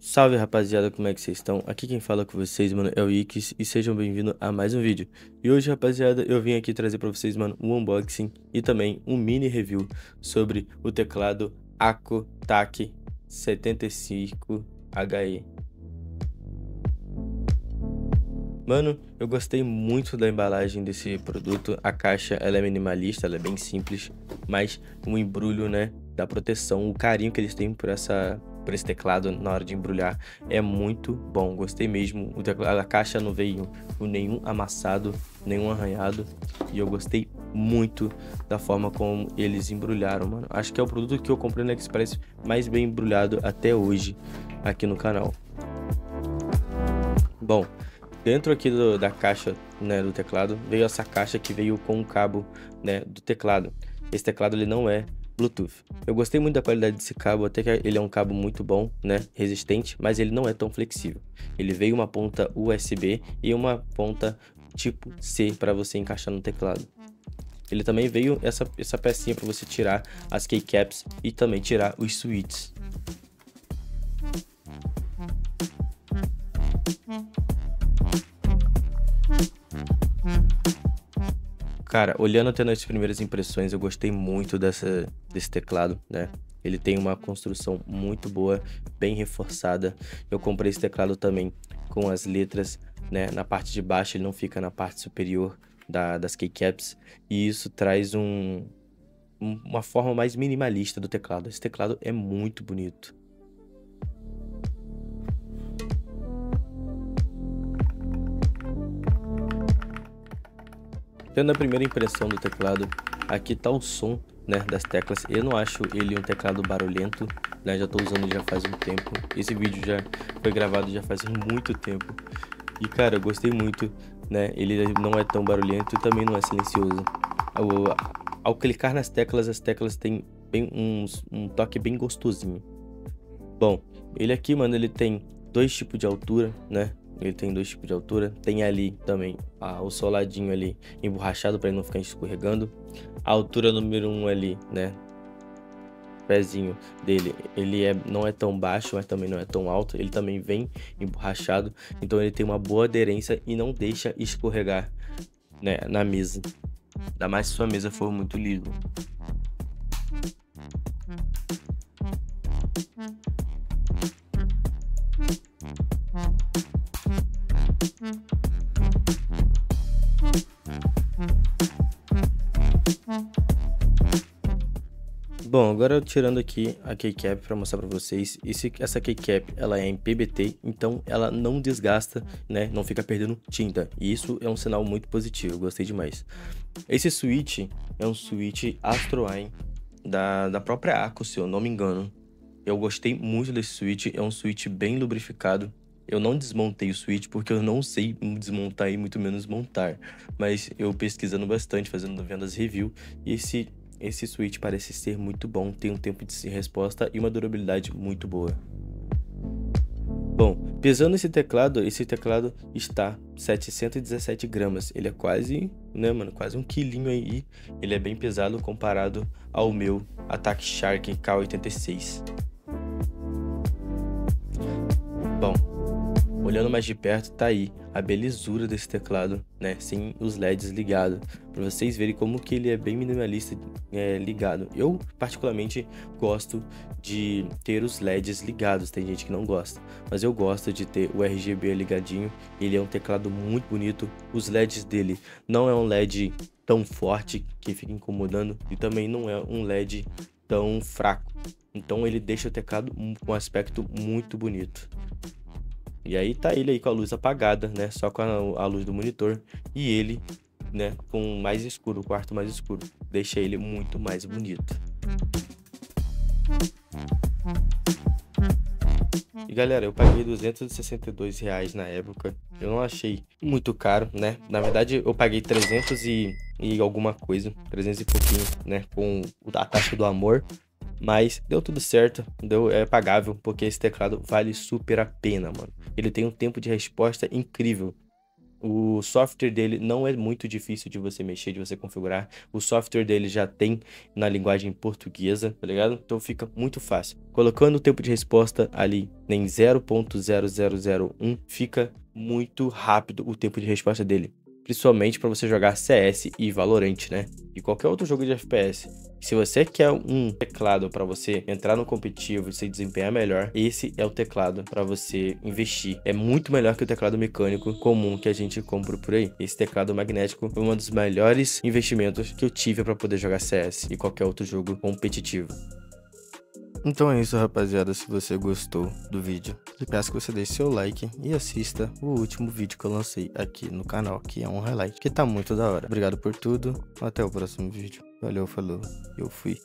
Salve rapaziada, como é que vocês estão? Aqui quem fala com vocês, mano, é o Ix e sejam bem-vindos a mais um vídeo. E hoje, rapaziada, eu vim aqui trazer pra vocês, mano, um unboxing e também um mini review sobre o teclado Akko TAC 75HE. Mano, eu gostei muito da embalagem desse produto. A caixa, ela é minimalista, ela é bem simples, mas o embrulho, né, da proteção, o carinho que eles têm por esse teclado na hora de embrulhar é muito bom. Gostei mesmo. A caixa não veio com nenhum amassado, nenhum arranhado, e eu gostei muito da forma como eles embrulharam, mano. Acho que é o produto que eu comprei no AliExpress mais bem embrulhado até hoje aqui no canal. Bom, dentro aqui da caixa, né, do teclado, veio essa caixa que veio com o cabo, né, do teclado. Esse teclado ele não é Bluetooth. Eu gostei muito da qualidade desse cabo, até que ele é um cabo muito bom, né, resistente, mas ele não é tão flexível. Ele veio uma ponta USB e uma ponta tipo C para você encaixar no teclado. Ele também veio essa pecinha para você tirar as keycaps e também tirar os switches. Cara, olhando até nas primeiras impressões, eu gostei muito desse teclado, né? Ele tem uma construção muito boa, bem reforçada. Eu comprei esse teclado também com as letras, né, na parte de baixo, ele não fica na parte superior das keycaps. E isso traz uma forma mais minimalista do teclado. Esse teclado é muito bonito. Tendo a primeira impressão do teclado, aqui tá o som, né, das teclas. Eu não acho ele um teclado barulhento, né, já tô usando já faz um tempo. Esse vídeo já foi gravado já faz muito tempo. E cara, eu gostei muito, né, ele não é tão barulhento e também não é silencioso. Ao clicar nas teclas, as teclas têm bem um toque bem gostosinho. Bom, ele aqui, mano, ele tem dois tipos de altura, né? Ele tem dois tipos de altura. Tem ali também o soladinho ali emborrachado para ele não ficar escorregando. A altura número 1 ali, né? Pezinho dele, não é tão baixo, mas também não é tão alto. Ele também vem emborrachado, então ele tem uma boa aderência e não deixa escorregar, né, na mesa. Ainda mais se sua mesa for muito lisa. Bom, agora tirando aqui a keycap para mostrar para vocês, essa keycap ela é em PBT, então ela não desgasta, né, não fica perdendo tinta, e isso é um sinal muito positivo, eu gostei demais. Esse switch é um switch Astroline da própria Akko, se eu não me engano. Eu gostei muito desse switch, é um switch bem lubrificado. Eu não desmontei o switch porque eu não sei desmontar e muito menos montar, mas eu pesquisando bastante, vendo as reviews, e esse switch parece ser muito bom, tem um tempo de resposta e uma durabilidade muito boa. Bom, pesando esse teclado está 717 gramas. Ele é quase, né, mano, quase um quilinho aí. Ele é bem pesado comparado ao meu Attack Shark K86. Bom, olhando mais de perto, tá aí a belezura desse teclado, né, sem os LEDs ligados, para vocês verem como que ele é bem minimalista, ligado. Eu particularmente gosto de ter os LEDs ligados, tem gente que não gosta, mas eu gosto de ter o RGB ligadinho. Ele é um teclado muito bonito, os LEDs dele não é um LED tão forte que fica incomodando e também não é um LED tão fraco, então ele deixa o teclado com um aspecto muito bonito. E aí tá ele aí com a luz apagada, né, só com a luz do monitor, e ele, né, com mais escuro, o quarto mais escuro, deixa ele muito mais bonito. E galera, eu paguei R$262 na época, eu não achei muito caro, né, na verdade eu paguei 300 e alguma coisa, 300 e pouquinho, né, com a taxa do amor, Mas deu tudo certo, é pagável, porque esse teclado vale super a pena, mano. Ele tem um tempo de resposta incrível. O software dele não é muito difícil de você mexer, de você configurar. O software dele já tem na linguagem portuguesa, tá ligado? Então fica muito fácil. Colocando o tempo de resposta ali em 0.0001, fica muito rápido o tempo de resposta dele. Principalmente para você jogar CS e Valorant, né? E qualquer outro jogo de FPS. Se você quer um teclado para você entrar no competitivo e se desempenhar melhor, esse é o teclado para você investir. É muito melhor que o teclado mecânico comum que a gente compra por aí. Esse teclado magnético foi um dos melhores investimentos que eu tive para poder jogar CS e qualquer outro jogo competitivo. Então é isso, rapaziada. Se você gostou do vídeo, eu peço que você deixe seu like e assista o último vídeo que eu lancei aqui no canal, que é um highlight, que tá muito da hora. Obrigado por tudo, até o próximo vídeo. Valeu, falou, eu fui.